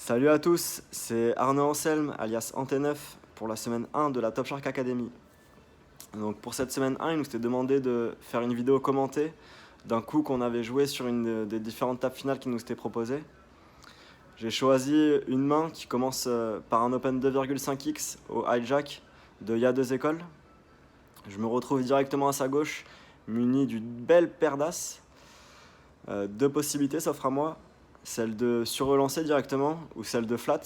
Salut à tous, c'est Arnaud Anselme alias Ante9 pour la semaine 1 de la Top Shark Academy. Donc pour cette semaine 1, il nous était demandé de faire une vidéo commentée d'un coup qu'on avait joué sur une des différentes tables finales qui nous étaient proposées. J'ai choisi une main qui commence par un Open 2,5x au hijack de Ya 2 écoles. Je me retrouve directement à sa gauche, muni d'une belle paire d'as. Deux possibilités s'offrent à moi, celle de surrelancer directement ou celle de flat.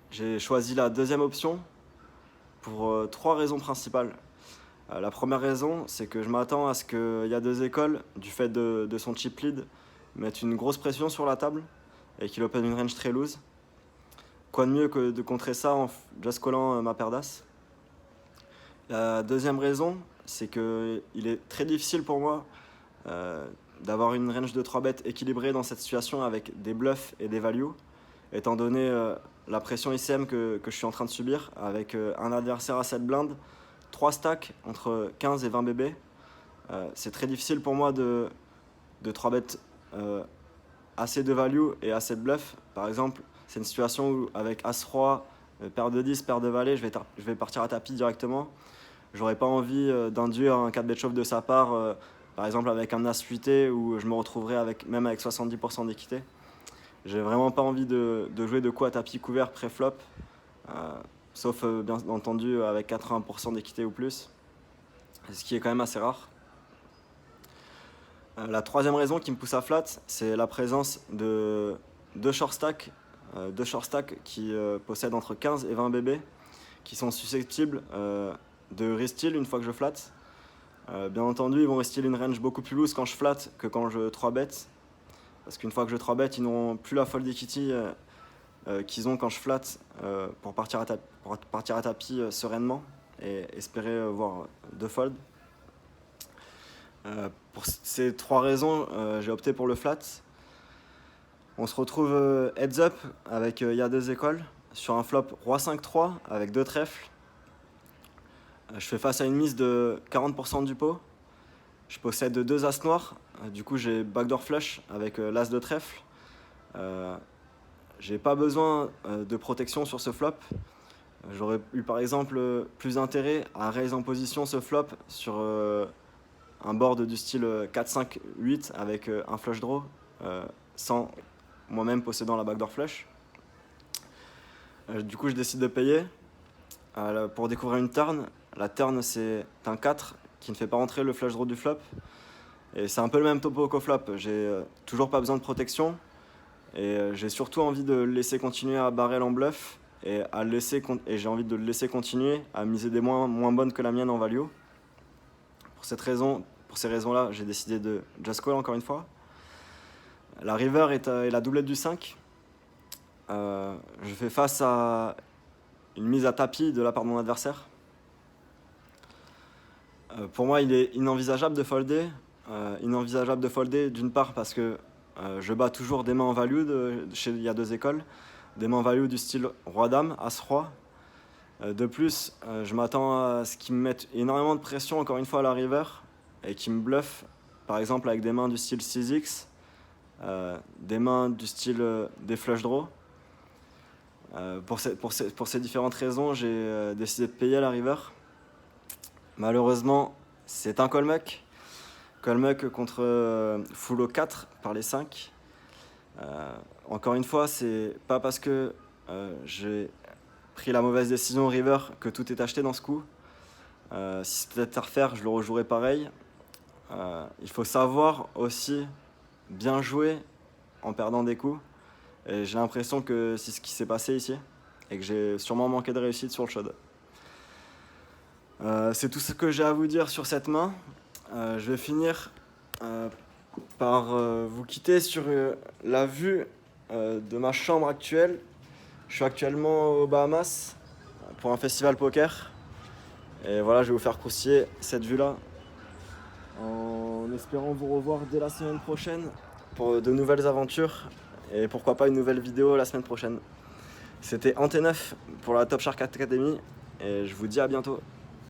J'ai choisi la deuxième option pour trois raisons principales. La première raison, c'est que je m'attends à ce qu'il y a deux écoles, du fait de son chip lead, mettent une grosse pression sur la table et qu'il open une range très loose. Quoi de mieux que de contrer ça en just callant ma paire d'as. La deuxième raison, c'est qu'il est très difficile pour moi d'avoir une range de 3 bêtes équilibrée dans cette situation avec des bluffs et des values, étant donné la pression ICM que je suis en train de subir avec un adversaire à 7 blindes, 3 stacks entre 15 et 20 bébés. C'est très difficile pour moi de 3 bêtes assez de value et assez de bluff. Par exemple, c'est une situation où avec As-Roi, paire de 10, paire de valet, je vais partir à tapis directement. J'aurais pas envie d'induire un 4 bet shove de sa part, par exemple avec un As 8 où je me retrouverais même avec 70% d'équité. J'ai vraiment pas envie de jouer de coups à tapis couvert pré-flop, sauf bien entendu avec 80% d'équité ou plus, ce qui est quand même assez rare. La troisième raison qui me pousse à flat, c'est la présence de deux short stacks qui possèdent entre 15 et 20 bébés, qui sont susceptibles de resteal une fois que je flatte. Bien entendu, ils vont resteal une range beaucoup plus loose quand je flatte que quand je 3-bet. Parce qu'une fois que je 3-bet, ils n'auront plus la fold equity qu'ils ont quand je flatte pour partir à tapis sereinement et espérer voir deux folds. Pour ces trois raisons, j'ai opté pour le flat. On se retrouve heads up avec Ya 2 écoles sur un flop Roi 5-3 avec deux trèfles. Je fais face à une mise de 40% du pot. Je possède deux as noirs. Du coup, j'ai backdoor flush avec l'as de trèfle. J'ai pas besoin de protection sur ce flop. J'aurais eu par exemple plus intérêt à raise en position ce flop sur un board du style 4-5-8 avec un flush draw sans moi-même possédant la backdoor flush. Du coup, je décide de payer pour découvrir une turn. La turn, c'est un 4 qui ne fait pas rentrer le flush draw du flop. Et c'est un peu le même topo qu'au flop. J'ai toujours pas besoin de protection. Et j'ai surtout envie de le laisser continuer à barrel en bluff. Et j'ai envie de le laisser continuer à miser des moins bonnes que la mienne en value. Pour ces raisons-là, j'ai décidé de just call encore une fois. La river est la doublette du 5. Je fais face à une mise à tapis de la part de mon adversaire. Pour moi, il est inenvisageable de folder. D'une part parce que je bats toujours des mains en value chez Ya 2 écoles, des mains en value du style Roi-Dame, As-Roi. De plus, je m'attends à ce qu'ils me mettent énormément de pression encore une fois à la river et qu'ils me bluffent, par exemple avec des mains du style 6x, des mains du style des flush draw. Pour ces différentes raisons, j'ai décidé de payer à la river. Malheureusement, c'est un call-muck. Call-muck contre full O4 par les 5. Encore une fois, c'est pas parce que j'ai pris la mauvaise décision au river que tout est acheté dans ce coup. Si c'était à refaire, je le rejouerais pareil. Il faut savoir aussi bien jouer en perdant des coups. Et j'ai l'impression que c'est ce qui s'est passé ici et que j'ai sûrement manqué de réussite sur le shot. C'est tout ce que j'ai à vous dire sur cette main. Je vais finir par vous quitter sur la vue de ma chambre actuelle. Je suis actuellement aux Bahamas pour un festival poker. Et voilà, je vais vous faire croustiller cette vue-là en espérant vous revoir dès la semaine prochaine pour de nouvelles aventures et pourquoi pas une nouvelle vidéo la semaine prochaine. C'était Ante9 pour la Top Shark Academy et je vous dis à bientôt.